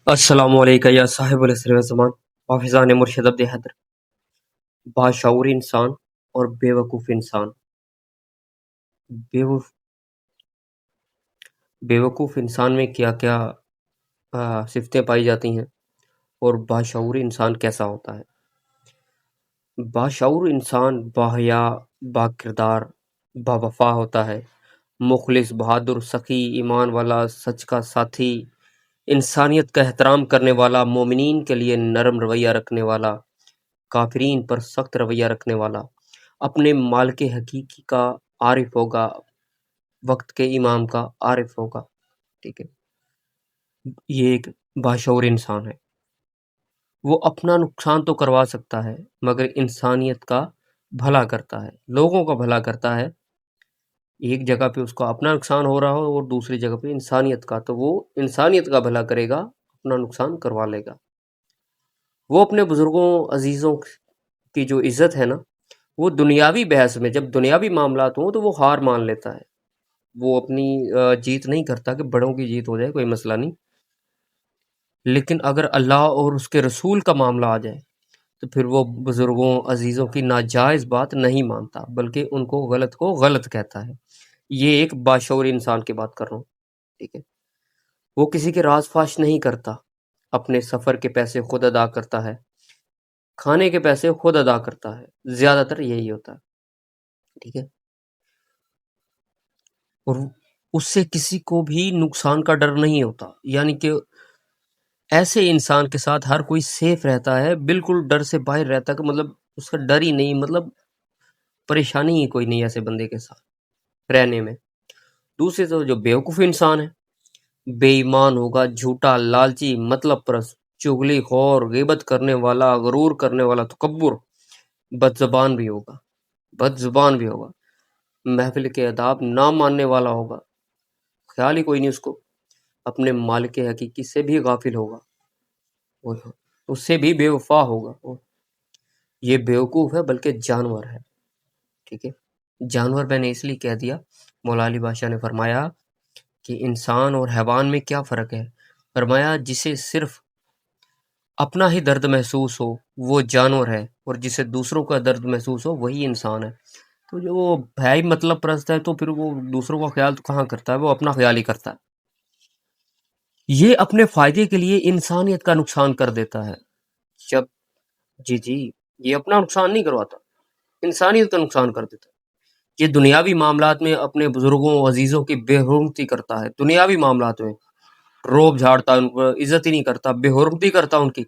السلام علیکم یا صاحب الاسر زمان حافظان مرشد عبد حیدر۔ باشعور انسان اور بیوقوف انسان۔ بیوف- بیوقوف انسان میں کیا کیا صفتیں پائی جاتی ہیں اور باشعور انسان کیسا ہوتا ہے؟ باشعور انسان باحیا، با کردار، با وفا ہوتا ہے، مخلص، بہادر، سخی، ایمان والا، سچ کا ساتھی، انسانیت کا احترام کرنے والا، مومنین کے لیے نرم رویہ رکھنے والا، کافرین پر سخت رویہ رکھنے والا، اپنے مالک حقیقی کا عارف ہوگا، وقت کے امام کا عارف ہوگا۔ ٹھیک ہے، یہ ایک باشعور انسان ہے۔ وہ اپنا نقصان تو کروا سکتا ہے مگر انسانیت کا بھلا کرتا ہے، لوگوں کا بھلا کرتا ہے۔ ایک جگہ پہ اس کو اپنا نقصان ہو رہا ہو اور دوسری جگہ پہ انسانیت کا، تو وہ انسانیت کا بھلا کرے گا، اپنا نقصان کروا لے گا۔ وہ اپنے بزرگوں عزیزوں کی جو عزت ہے نا، وہ دنیاوی بحث میں جب دنیاوی معاملات ہوں تو وہ ہار مان لیتا ہے، وہ اپنی جیت نہیں کرتا کہ بڑوں کی جیت ہو جائے، کوئی مسئلہ نہیں، لیکن اگر اللہ اور اس کے رسول کا معاملہ آ جائے تو پھر وہ بزرگوں عزیزوں کی ناجائز بات نہیں مانتا بلکہ ان کو غلط کہتا ہے۔ یہ ایک باشعور انسان کی بات کر رہا ہوں۔ ٹھیک ہے، وہ کسی کے راز فاش نہیں کرتا، اپنے سفر کے پیسے خود ادا کرتا ہے، کھانے کے پیسے خود ادا کرتا ہے، زیادہ تر یہی ہوتا ہے۔ ٹھیک ہے، اور اس سے کسی کو بھی نقصان کا ڈر نہیں ہوتا، یعنی کہ ایسے انسان کے ساتھ ہر کوئی سیف رہتا ہے، بالکل ڈر سے باہر رہتا ہے، کہ مطلب اس کا ڈر ہی نہیں، مطلب پریشانی ہی کوئی نہیں ایسے بندے کے ساتھ رہنے میں۔ دوسرے تو جو بیوقوف انسان ہے، بے ایمان ہوگا، جھوٹا، لالچی، مطلب پرست، چغلی خور، غیبت کرنے والا، غرور کرنے والا، تکبر، بد زبان بھی ہوگا، محفل کے آداب نہ ماننے والا ہوگا، خیال ہی کوئی نہیں اس کو، اپنے مالک حقیقی سے بھی غافل ہوگا، اس سے بھی بے وفا ہوگا۔ یہ بیوقوف ہے بلکہ جانور ہے۔ ٹھیک ہے، جانور میں نے اس لیے کہہ دیا، مولا علی بادشاہ نے فرمایا کہ انسان اور حیوان میں کیا فرق ہے؟ فرمایا جسے صرف اپنا ہی درد محسوس ہو وہ جانور ہے، اور جسے دوسروں کا درد محسوس ہو وہی انسان ہے۔ تو جو وہ ہے ہی مطلب پرست ہے تو پھر وہ دوسروں کا خیال تو کہاں کرتا ہے، وہ اپنا خیال ہی کرتا ہے۔ یہ اپنے فائدے کے لیے انسانیت کا نقصان کر دیتا ہے۔ جب جی یہ اپنا نقصان نہیں کرواتا، انسانیت کا نقصان کر دیتا ہے۔ یہ دنیاوی معاملات میں اپنے بزرگوں عزیزوں کی بے حرمتی کرتا ہے، دنیاوی معاملات میں روب جھاڑتا ہے، ان کو عزت ہی نہیں کرتا، بے حرمتی کرتا ان کی۔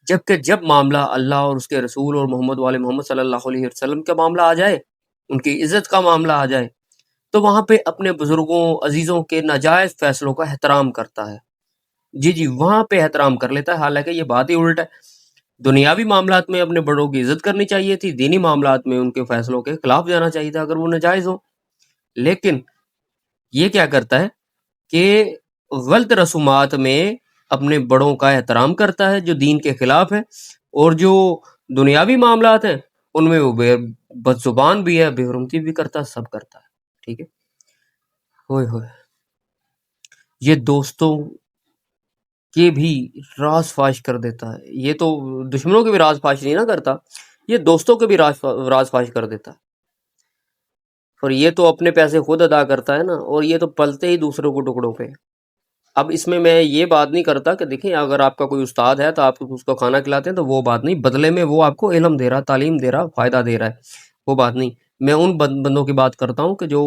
جبکہ جب معاملہ اللہ اور اس کے رسول اور محمد والے محمد صلی اللہ علیہ وسلم کا معاملہ آ جائے، ان کی عزت کا معاملہ آ جائے، تو وہاں پہ اپنے بزرگوں عزیزوں کے ناجائز فیصلوں کا احترام کرتا ہے۔ جی وہاں پہ احترام کر لیتا ہے، حالانکہ یہ بات ہی الٹ ہے۔ دنیاوی معاملات میں اپنے بڑوں کی عزت کرنی چاہیے تھی، دینی معاملات میں ان کے فیصلوں کے خلاف جانا چاہیے تھا اگر وہ ناجائز ہو۔ لیکن یہ کیا کرتا ہے کہ غلط رسومات میں اپنے بڑوں کا احترام کرتا ہے جو دین کے خلاف ہے، اور جو دنیاوی معاملات ہیں ان میں وہ بد زبان بھی ہے، بے حرمتی بھی کرتا ہے، سب کرتا ہے۔ ٹھیک ہے، ہوئے یہ دوستوں کے بھی راز فاش کر دیتا ہے۔ یہ تو دشمنوں کے بھی راز فاش نہیں نہ کرتا، یہ دوستوں کے بھی راز فاش کر دیتا ہے۔ اور یہ تو اپنے پیسے خود ادا کرتا ہے نا، اور یہ تو پلتے ہی دوسروں کو ٹکڑوں پہ۔ اب اس میں یہ بات نہیں کرتا کہ دیکھیں اگر آپ کا کوئی استاد ہے تو آپ اس کو کھانا کھلاتے ہیں تو وہ بات نہیں، بدلے میں وہ آپ کو علم دے رہا، تعلیم دے رہا، فائدہ دے رہا ہے، وہ بات نہیں۔ میں ان بندوں کی بات کرتا ہوں کہ جو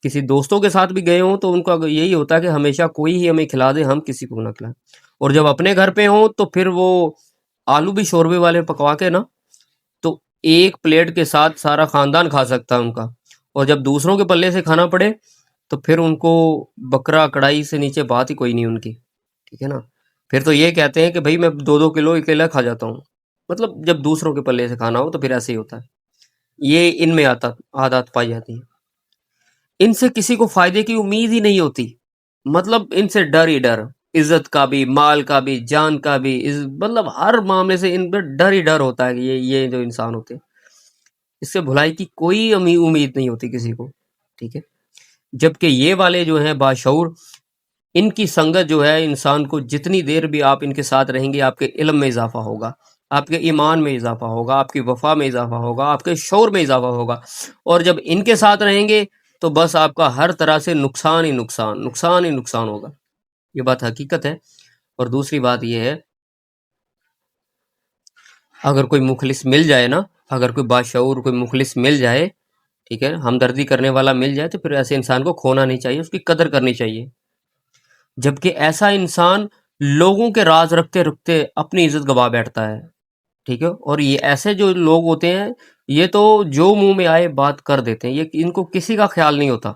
کسی دوستوں کے ساتھ بھی گئے ہوں تو ان کا یہی ہوتا ہے کہ ہمیشہ کوئی ہی ہمیں کھلا دے، ہم کسی کو نہ کھلائیں، اور جب اپنے گھر پہ ہوں تو پھر وہ آلو بھی شوربے والے پکوا کے نا، تو ایک پلیٹ کے ساتھ سارا خاندان کھا سکتا ہے ان کا، اور جب دوسروں کے پلے سے کھانا پڑے تو پھر ان کو بکرا کڑائی سے نیچے بات ہی کوئی نہیں ان کی۔ ٹھیک ہے نا، پھر تو یہ کہتے ہیں کہ بھائی میں 2-2 کلو اکیلا کھا جاتا ہوں، مطلب جب دوسروں کے پلے سے کھانا ہو تو پھر ایسے ہی ہوتا ہے۔ یہ ان میں عادات پائی جاتی ہیں۔ ان سے کسی کو فائدے کی امید ہی نہیں ہوتی، مطلب ان سے ڈر ہی ڈر، عزت کا بھی، مال کا بھی، جان کا بھی، مطلب ہر معاملے سے ان پہ ڈر ہی ڈر ہوتا ہے کہ یہ جو انسان ہوتے ہیں، اس سے بھلائی کی کوئی امید نہیں ہوتی کسی کو۔ ٹھیک ہے، جبکہ یہ والے جو ہیں باشعور، ان کی سنگت جو ہے انسان کو جتنی دیر بھی آپ ان کے ساتھ رہیں گے، آپ کے علم میں اضافہ ہوگا، آپ کے ایمان میں اضافہ ہوگا، آپ کی وفا میں اضافہ ہوگا، آپ کے شعور میں اضافہ ہوگا. اور جب ان کے ساتھ رہیں گے تو بس آپ کا ہر طرح سے نقصان ہی نقصان، نقصان ہی نقصان ہوگا. یہ بات حقیقت ہے. اور دوسری بات یہ ہے، اگر کوئی مخلص مل جائے نا، اگر کوئی باشعور کوئی مخلص مل جائے، ٹھیک ہے، ہمدردی کرنے والا مل جائے، تو پھر ایسے انسان کو کھونا نہیں چاہیے، اس کی قدر کرنی چاہیے. جبکہ ایسا انسان لوگوں کے راز رکھتے رکھتے اپنی عزت گوا بیٹھتا ہے. ٹھیک ہے. اور یہ ایسے جو لوگ ہوتے ہیں، یہ تو جو منہ میں آئے بات کر دیتے ہیں، یہ ان کو کسی کا خیال نہیں ہوتا.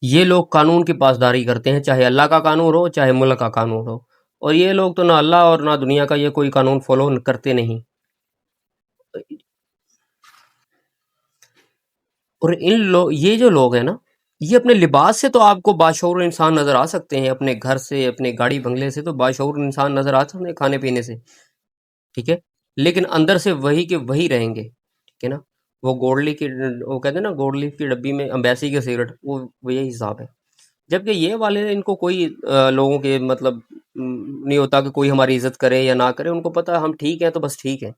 یہ لوگ قانون کی پاسداری کرتے ہیں، چاہے اللہ کا قانون ہو چاہے ملک کا قانون ہو. اور یہ لوگ تو نہ اللہ اور نہ دنیا کا یہ کوئی قانون فالو کرتے نہیں. اور یہ جو لوگ ہیں نا، یہ اپنے لباس سے تو آپ کو باشعور انسان نظر آ سکتے ہیں، اپنے گھر سے، اپنے گاڑی بنگلے سے تو باشعور انسان نظر آ سکتے ہیں، کھانے پینے سے. ٹھیک ہے. لیکن اندر سے وہی کے وہی رہیں گے. ٹھیک ہے نا. وہ گوڑلی کی، وہ کہتے ہیں نا گوڑلی کی ڈبی میں امبیسی کے سگریٹ، وہ یہی حساب ہے. جبکہ یہ والے ان کو کوئی لوگوں کے مطلب نہیں ہوتا کہ کوئی ہماری عزت کرے یا نہ کرے. ان کو پتہ ہم ٹھیک ہیں تو بس ٹھیک ہے.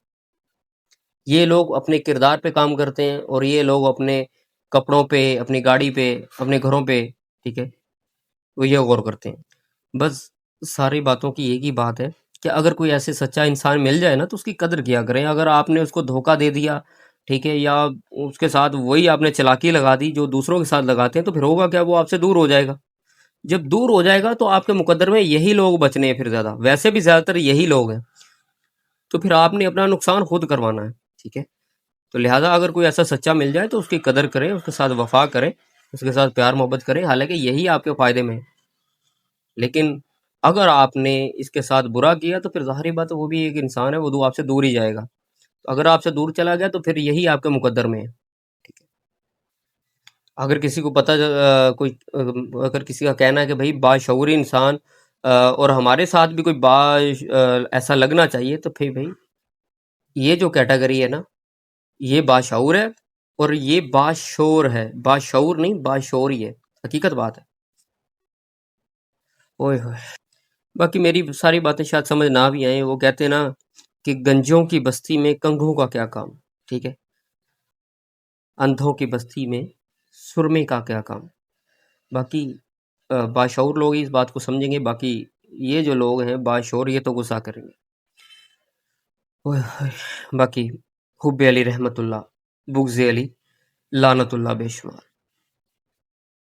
یہ لوگ اپنے کردار پہ کام کرتے ہیں، اور یہ لوگ اپنے کپڑوں پہ، اپنی گاڑی پہ، اپنے گھروں پہ، ٹھیک ہے، وہ یہ غور کرتے ہیں. بس ساری باتوں کی ایک ہی بات ہے کہ اگر کوئی ایسے سچا انسان مل جائے نا تو اس کی قدر کیا کریں. اگر آپ نے اس کو دھوکہ دے دیا، ٹھیک ہے، یا اس کے ساتھ وہی آپ نے چلاکی لگا دی جو دوسروں کے ساتھ لگاتے ہیں، تو پھر ہوگا کیا؟ وہ آپ سے دور ہو جائے گا. جب دور ہو جائے گا تو آپ کے مقدر میں یہی لوگ بچنے ہیں، پھر زیادہ ویسے بھی زیادہ تر یہی لوگ ہیں. تو پھر آپ نے اپنا نقصان خود کروانا ہے. ٹھیک ہے. تو لہٰذا اگر کوئی ایسا سچا مل جائے تو اس کی قدر کریں، اس کے ساتھ وفا کریں، اس کے ساتھ پیار محبت کریں، حالانکہ یہی آپ کے فائدے میں ہے. لیکن اگر آپ نے اس کے ساتھ برا کیا تو پھر ظاہری بات ہے وہ بھی ایک انسان ہے، وہ آپ سے دور ہی جائے گا. اگر آپ سے دور چلا گیا تو پھر یہی آپ کے مقدر میں ہے. ٹھیک ہے. اگر کسی کو پتہ کوئی اگر کسی کا کہنا ہے کہ بھائی باشعوری انسان اور ہمارے ساتھ بھی کوئی ایسا لگنا چاہیے، تو پھر بھائی یہ جو کیٹیگری ہے نا، یہ باشعور ہے اور یہ باشعور ہے. باشعور نہیں، باشعور ہی ہے. حقیقت بات ہے. اوئے ہوئے. باقی میری ساری باتیں شاید سمجھ نہ بھی آئیں. وہ کہتے ہیں نا کہ گنجوں کی بستی میں کنگھوں کا کیا کام. ٹھیک ہے. اندھوں کی بستی میں سرمے کا کیا کام. باقی باشعور لوگ اس بات کو سمجھیں گے، باقی یہ جو لوگ ہیں باشعور یہ تو غصہ کریں گے. اوئے ہوئے. باقی حب علی رحمت اللہ، بغض علی لعنت اللہ بے شمار.